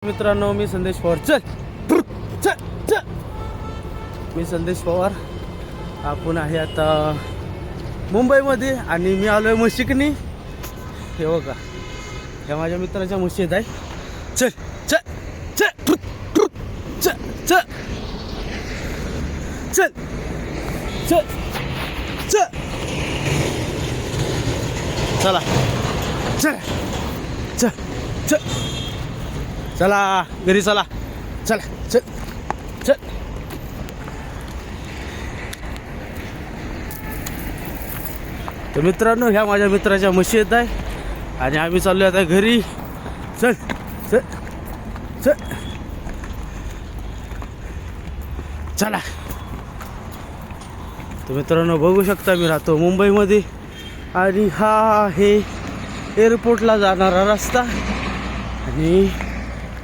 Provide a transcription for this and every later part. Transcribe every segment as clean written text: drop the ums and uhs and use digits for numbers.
मित्रांनो, मी संदेश पवार. चल चल चल. मी संदेश पवार. आपण आहे आता मुंबईमध्ये आणि मी आलोय म्हशीकनी. हे बघा, ह्या माझ्या मित्राच्या म्हशी आहेत. चल चल चल चल चल चल चल चल. चला चल चल चल. चला घरी चला. चला चल चल. तर मित्रांनो, ह्या माझ्या मित्राच्या म्हशी येत आहे आणि आम्ही चाललो आता घरी. चल चल चल. चला. तर मित्रांनो, बघू शकता मी राहतो मुंबईमध्ये आणि हा आहे एअरपोर्टला जाणारा रस्ता आणि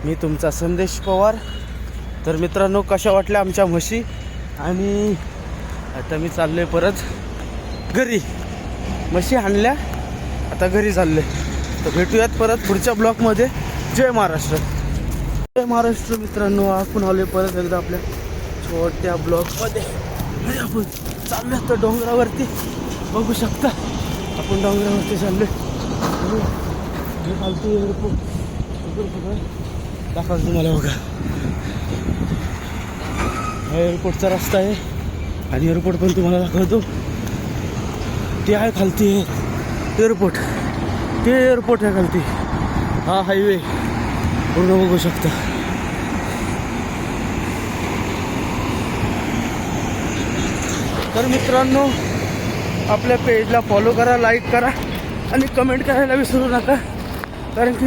मी तुमचा संदेश पवार. तर मित्रांनो, कशा वाटल्या आमच्या म्हशी आणि आता मी चाललो आहे परत घरी. म्हशी आणल्या, आता घरी चाललो आहे. तर भेटूयात परत पुढच्या ब्लॉकमध्ये. जय महाराष्ट्र. जय महाराष्ट्र. मित्रांनो, आपण आलो परत एकदा आपल्या छोट्या ब्लॉकमध्ये आणि आपण चाललो आहे तर डोंगरावरती. बघू शकता आपण डोंगरावरती चाललो आहे. फालतू एअरपोर्ट दाखवा तुम्हाला. बघा, हा एअरपोर्टचा रस्ता आहे आणि एअरपोर्ट पण तुम्हाला दाखवतो. ते आहे खालती एअरपोर्ट. ते एअरपोर्ट आहे खालती. हा हायवे पूर्ण बघू शकता. तर मित्रांनो, आपल्या पेजला फॉलो करा, लाईक करा आणि कमेंट करायला विसरू नका. कारण की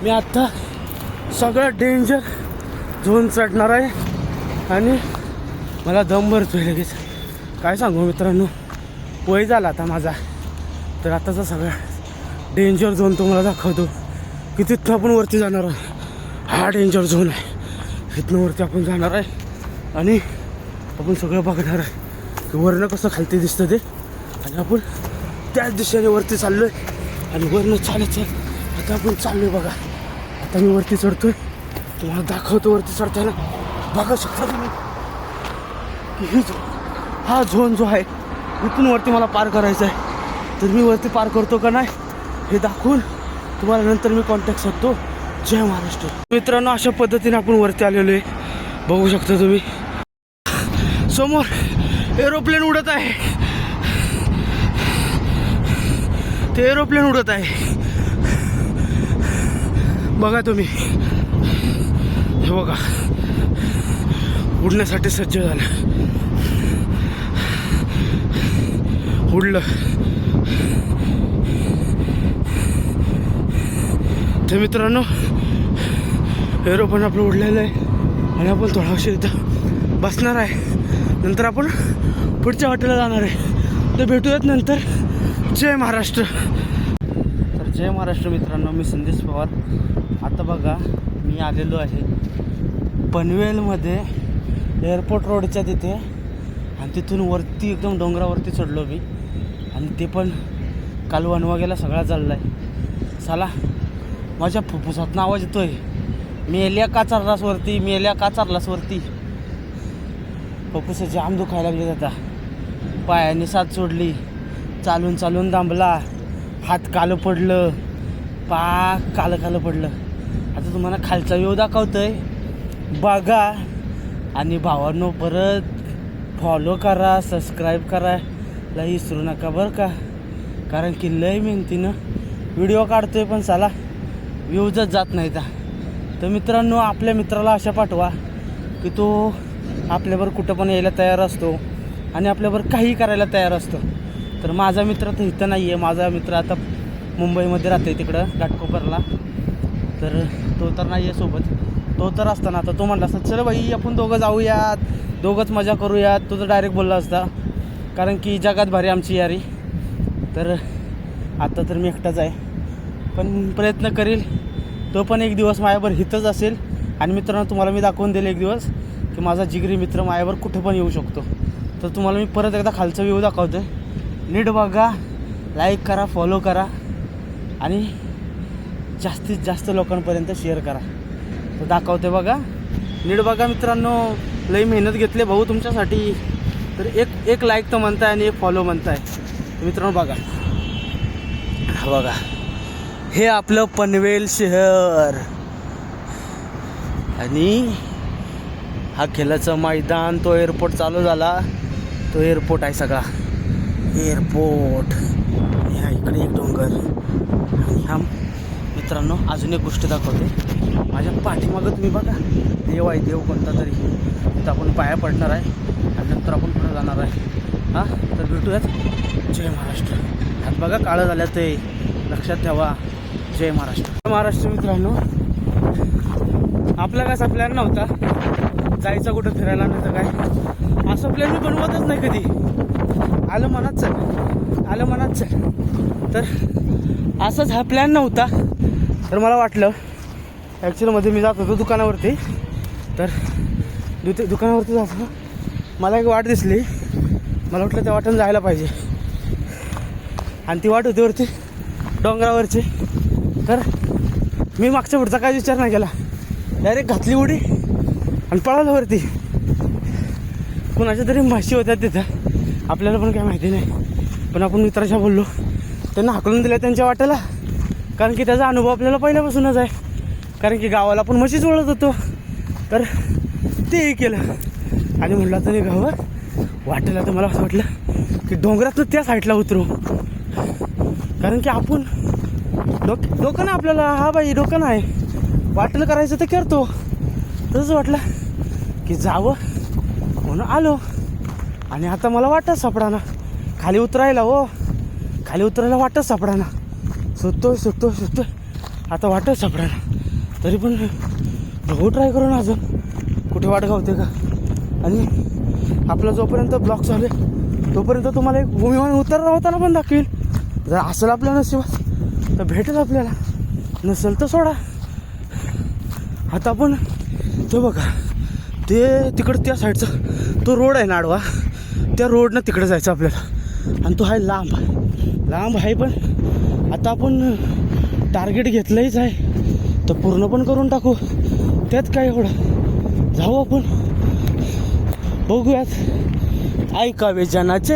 मी आत्ता सगळं डेंजर झोन चढणार आहे आणि मला दम भरतोय लगेच. काय सांगू मित्रांनो, वय झाला आता माझा. तर आताचा सगळा डेंजर झोन तुम्हाला दाखवतो की तिथं आपण वरती जाणार आहे. हा डेंजर झोन आहे. इथनं वरती आपण जाणार आहे आणि आपण सगळं बघणार आहे की वरनं कसं खालती दिसतं ते. आणि आपण त्याच दिशेने वरती चाललो आहे आणि वरनं चालत आता आपण चाललो आहे. बघा, आता मी वरती चढतोय, तुम्हाला दाखवतो वरती चढताना. बघा शकता तुम्ही की हा झोन जो आहे इथून वरती मला पार करायचा आहे. तर मी वरती पार करतो का नाही हे दाखवून तुम्हाला नंतर मी कॉन्टॅक्ट साधतो. जय महाराष्ट्र. मित्रांनो, अशा पद्धतीने आपण वरती आलेलो आहे. बघू शकता तुम्ही समोर एरोप्लेन उडत आहे. ते एरोप्लेन उडत आहे. बघा तुम्ही, हे बघा, उडण्यासाठी सज्ज झालं. उडलं. तर मित्रांनो, एरोप्लेन आपलं उडलेलं आहे आणि आपण थोडा उशीर इथं बसणार आहे. नंतर आपण पुढच्या हॉटेलला जाणार आहे. तर भेटूयात नंतर. जय महाराष्ट्र. तर जय महाराष्ट्र मित्रांनो, मी संदेश पवार. आता बघा, मी आलेलो आहे पनवेलमध्ये एअरपोर्ट रोडच्या तिथे आणि तिथून वरती एकदम डोंगरावरती चढलो मी. आणि ते पण काल वनवागेला सगळा चालला आहे. चला, माझ्या फुफ्फुसातनं आवाज येतोय, मेल्या का चाललास वरती, मेल्या का चाललास वरती. फुफ्फुस जाम दुखायला लागले. आता पायाने साथ सोडली, चालून चालून दांबला, हात कालं पडलं, कालं पडलं. आता तुम्हाला खालचा व्ह्यू दाखवतोय, बघा. आणि भावांनो, परत फॉलो करा, सबस्क्राईब करायला विसरू नका बरं का. कारण की लय मेहनतीनं व्हिडिओ काढतोय पण चला व्ह्यूजच जात नाही. तर मित्रांनो, आपल्या मित्राला अशा पाठवा की तो आपल्यावर कुठं पण यायला तयार असतो आणि आपल्यावर काही करायला तयार असतो. तर माझा मित्र तर इथं नाही आहे. माझा मित्र आता मुंबईमध्ये राहतो आहे, तिकडं घाटकोपरला. तर तो तर नाही आहे सोबत. तो तर असताना आता तो म्हणला असता, चल बाई आपण दोघं जाऊयात, दोघंच मजा करूयात. तो तर डायरेक्ट बोलला असता, कारण की जगात भारी आमची यारी. तर आता तर मी एकटाच आहे, पण प्रयत्न करेल तो पण एक दिवस माझ्यावर हितच असेल. आणि मित्रांनो, तुम्हाला मी दाखवून देईल एक दिवस की माझा जिगरी मित्र माझ्यावर कुठे पण येऊ शकतो. तर तुम्हाला मी परत एकदा खालचा व्ह्यू दाखवतो. नीट बघा, लाईक करा, फॉलो करा आणि जास्तीत जास्त लोकांपर्यंत शेअर करा. तर दाखवते बघा, नीट बघा मित्रांनो. लई मेहनत घेतली भाऊ तुमच्यासाठी. तर एक लाईक तर म्हणताय आणि एक फॉलो म्हणताय. मित्रांनो बघा, बघा हे आपलं पनवेल शहर आणि हा खेळाचं मैदान. तो एअरपोर्ट चालू झाला, तो एअरपोर्ट आहे सगळा एअरपोर्ट. ह्या इकडे एक डोंगर. आणि हा मित्रांनो अजून एक गोष्ट दाखवते. माझ्या पाठीमागं तुम्ही बघा, देव आहे, देव कोणता तरी. तर आपण पाया पडणार आहे आणि नंतर आपण पुढे जाणार आहे. हां, तर भेटूयात. जय महाराष्ट्र. हात बघा काळं झालं, ते लक्षात ठेवा. जय महाराष्ट्र. महाराष्ट्र मित्रांनो, आपला कसा प्लॅन नव्हता जायचं कुठं फिरायला, नाही तर काय असं प्लॅन मी बनवतच नाही कधी. आलं मनात चल, आलं मनात चल. तर असाच हा प्लॅन नव्हता. तर मला वाटलं ॲक्च्युअलमध्ये मी जात होतो दुकानावरती. तर दुकानावरती जातो, मला एक वाट दिसली. मला वाटलं त्या वाटेनं जायला पाहिजे. आणि ती वाट होती वरती डोंगरावरची. तर मी मागच्या पुढचा काय विचार नाही केला, डायरेक्ट घातली उडी आणि पळालो वरती. कुणाच्या तरी म्हशी होत्या तिथं, आपल्याला पण काय माहिती नाही. पण आपण मित्राच्या बोललो, त्यांना हाकलून दिल्या त्यांच्या वाटेला. कारण की त्याचा अनुभव आपल्याला पहिल्यापासूनच आहे. कारण की गावाला पण म्हशीच वळत होतो. तर तेही केलं आणि म्हणलं आता निघावं वाटेला. तर मला असं वाटलं की डोंगरातनं त्या साईडला उतरू. कारण की आपण डोकं ना आपल्याला, हा बाई डोकं नाही, वाटेला करायचं तर करतो. तसंच वाटलं की जावं म्हणून आलो. आणि आता मला वाटच सापडाना खाली उतरायला. हो, खाली उतरायला वाटच सापडाना. सुटतोय आता वाटच सापडाना. तरी पण बघू ट्राय करून अजून कुठे वाट गावते का. आणि आपला जोपर्यंत ब्लॉक चालू आहे तोपर्यंत तुम्हाला एक भूमिमान उतरला होताना पण दाखवेल. जर असेल आपल्या नशिबात तर भेटेल आपल्याला, नसेल तर सोडा. आता आपण तो बघा, ते तिकडं त्या साईडचा तो रोड आहे ना आडवा, त्या रोडनं तिकडे जायचं आपल्याला. आणि तो आहे लांब आहे. पण आता आपण टार्गेट घेतलंच आहे तर पूर्ण पण करून टाकू. त्यात काय एवढं, जाऊ आपण बघूयात. ऐकावे जनाचे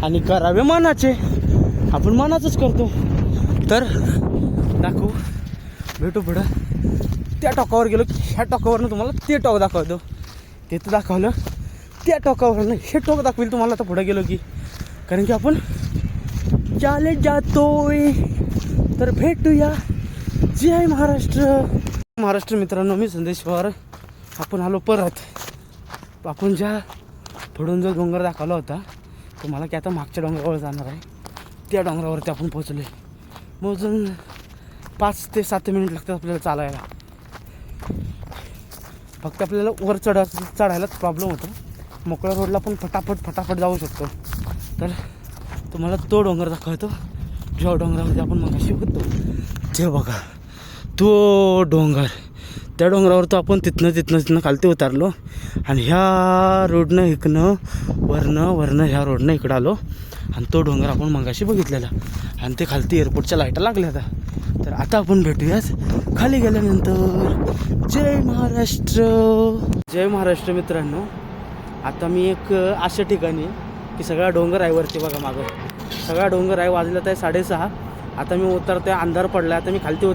आणि करावे मनाचे. आपण मनाचंच करतो. तर दाखवू, भेटू पुढं. त्या टोकावर गेलो की ह्या टोकावरनं तुम्हाला ते टोक दाखवतो. ते तर दाखवलं, त्या टोकावरनं हे टोक दाखवेल तुम्हाला आता पुढं गेलो की. कारण की आपण चाले जातोय. तर भेटूया. जय महाराष्ट्र मित्रांनो, मी संदेश पवार. आपण आलो परत. आपण ज्या पुढून जो डोंगर दाखवला होता तो मला की आता मागच्या डोंगरावर जाणार आहे. त्या डोंगरावरती आपण पोचलो. मोजून 5 ते 7 मिनिट लागतात आपल्याला चालायला. फक्त आपल्याला वर चढायलाच प्रॉब्लेम होतो. मोकळ्या रोडला पण फटाफट जाऊ शकतो. तर तुम्हाला तो डोंगर दाखवतो ज्या डोंगरावरती आपण मगाशी होतो. ते बघा तो डोंगर. त्या डोंगरावर तो आपण तिथनं खालती उतरलो. आणि ह्या रोडनं इकडनं वरनं ह्या रोडनं इकडं आलो. आणि तो डोंगर आपण मगाशी बघितलेला. आणि ते खालती एअरपोर्टच्या लाईटा लागल्या आता. तर आता आपण भेटूयाच खाली गेल्यानंतर. जय महाराष्ट्र मित्रांनो. आता मी एक अशा ठिकाणी की सगळा डोंगर आहे वरती बघा मागं. सगळा डोंगर आहे. वाजलं आहे 6:30. आता मी उतरते, अंधार पडला. आता मी खालती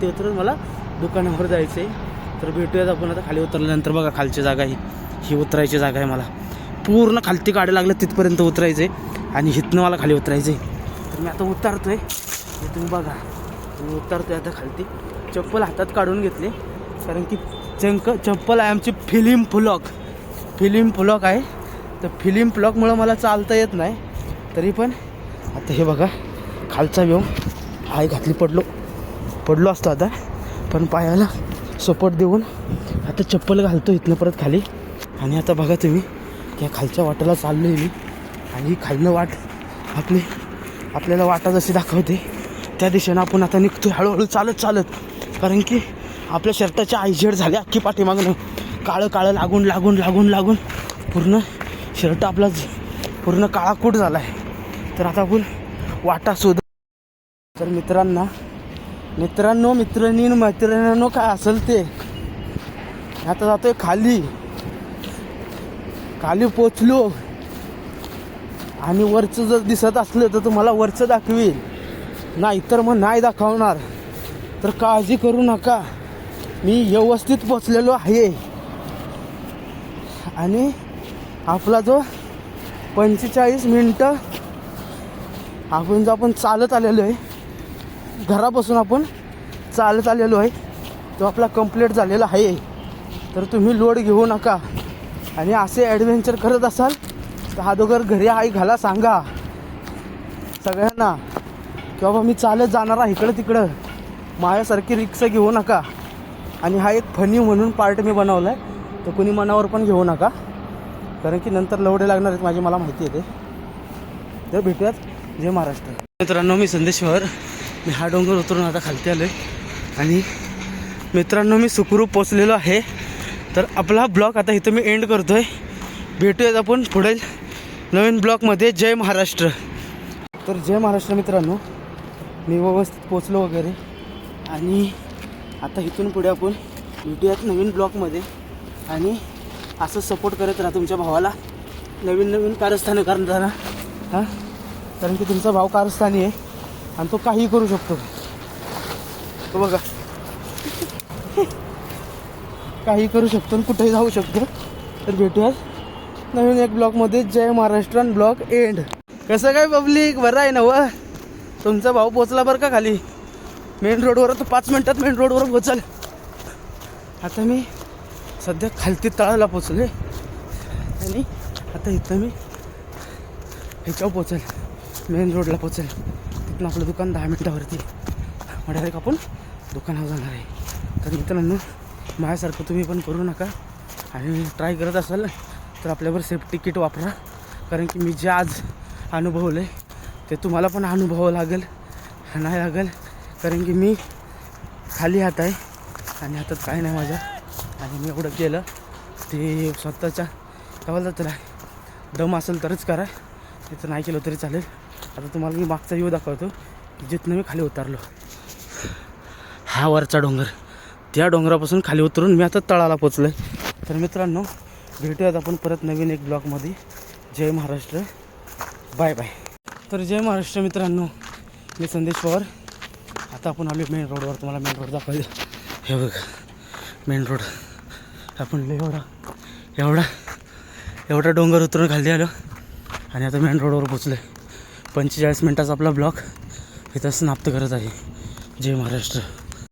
उतरून मला दुकानावर जायचं आहे. तर भेटूयात आपण आता खाली उतरल्यानंतर. बघा खालची जागा ही उतरायची जागा आहे. मला पूर्ण खालती गाड्या लागल्या तिथपर्यंत उतरायचं आहे. आणि इथनं मला खाली उतरायचं आहे. तर मी आता उतरतो आहे. तुम्ही बघा, मी उतरतो आहे आता खालती. चप्पल हातात काढून घेतले कारण की चप्पल आहे आमची फिलिम फ्लॉक आहे. तर फिलिम फ्लॉकमुळं मला चालता येत नाही. तरी पण आता हे बघा खालचा व्यू पाय घातली, पडलो असतो आता. पण पायाला सपोर्ट देऊन आता चप्पल घालतो इथनं परत खाली. आणि आता बघा तुम्ही त्या खालच्या वाटेला चाललो आहे मी. आणि ही खालनं वाट आपल्याला वाटा जशी दाखवते त्या दिशेनं आपण आता निघतो हळूहळू चालत. कारण की आपल्या शर्टाच्या आयझेड झाल्या अख्खी पाठीमागनं. काळं लागून पूर्ण शर्ट आपला पूर्ण काळाकूट झाला आहे. तर आता आपण वाटा शोध. तर मित्रांनो काय असेल ते आता जातोय खाली खाली पोचलो आणि वरचं जर दिसत असलं तर तुम्हाला वरचं दाखवील, नाही तर मग नाही दाखवणार. तर काळजी करू नका, मी व्यवस्थित पोचलेलो आहे. आणि आपला जो 45 मिनटं आपण चालत आलेलो आहे, घरापासून आपण चालत आलेलो आहे, तो आपला कंप्लीट झालेला आहे. तर तुम्ही लोड घेऊ नका. आणि असे ॲडव्हेंचर करत असाल तर अगोदर घरी आई घाला सांगा सगळ्यांना की बाबा मी चालत जाणार आहे इकडं तिकडं, माझ्यासारखी रिक्षा घेऊ नका. आणि हा एक फनी म्हणून पार्ट मी बनवला आहे, तो कोणी मनावर पण घेऊ नका, कारण की नंतर लवडे लागणार आहेत माझी, मला माहिती आहे ते. तर भेटूयात. जय महाराष्ट्र. मित्रांनो, मी संदेश्वर, मी हा डोंगर उतरून आता खालती आलो आहे. आणि मित्रांनो, मी सुखरूप पोचलेलो आहे. तर आपला ब्लॉग आता इथं मी एंड करतो आहे. भेटूयात आपण पुढील नवीन ब्लॉगमध्ये. जय महाराष्ट्र. तर जय महाराष्ट्र मित्रांनो, मी व्यवस्थित पोचलो वगैरे. आणि आता इथून पुढे आपण भेटूयात नवीन ब्लॉगमध्ये. आणि असं सपोर्ट करत राहा तुमच्या भावाला, नवीन नवीन कारस्थानं करताना. हां, कारण की तुमचा भाव कारस्थानी आहे आणि तो काहीही करू शकतो. तो बघा काही करू शकतो आणि कुठेही जाऊ शकतो. तर भेटूयात नवीन एक ब्लॉगमध्ये. जय महाराष्ट्र ब्लॉग एंड. कसं काय पब्लिक, बरं आहे ना व? तुमचा भाऊ पोचला बरं का खाली मेन रोडवर. तर 5 मिनटात मेन रोडवर पोचाल. आता मी सध्या खालती तळाला पोचले आणि आता इथं मी ह्याच्यावर पोचेल, मेन रोडला पोचेल. तिथून आपलं दुकान 10 मिनटावरती. मग डायरेक्ट आपण दुकानावर जाणार आहे. तर मित्रांनो, माझ्यासारखं तुम्ही पण करू नका. आणि ट्राय करत असाल ना तर आपल्यावर सेफ्टी किट वापरा, कारण की मी जे आज अनुभवलं आहे ते तुम्हाला पण अनुभवावं लागेल नाही लागेल. कारण की मी खाली हात आहे आणि हातात काय नाही माझ्या. आणि मी एवढं केलं ते स्वतःच्या काय त्याला दम असेल तरच करा, तिथं नाही केलं तरी चालेल. आता तुम्हाला मी मागचा व्ह्यू दाखवतो की जिथनं मी खाली उतरलो. हा वरचा डोंगर, त्या डोंगरापासून खाली उतरून मी आता तळाला पोचलो आहे. तर मित्रांनो, भेटूयात आपण परत नवीन एक ब्लॉगमध्ये. जय महाराष्ट्र, बाय बाय. तर जय महाराष्ट्र मित्रांनो, मी संदेश पवार. आता आपण आलो मेन रोडवर. तुम्हाला मेन रोड दाखवायचं. हे बघा मेन रोड. आपण एवढा डोंगर उतरून खाली आलो आणि आता मेन रोडवर पोचलो आहे. 45 मिनटाचा आपला ब्लॉग इथं समाप्त करत आहे. जय महाराष्ट्र.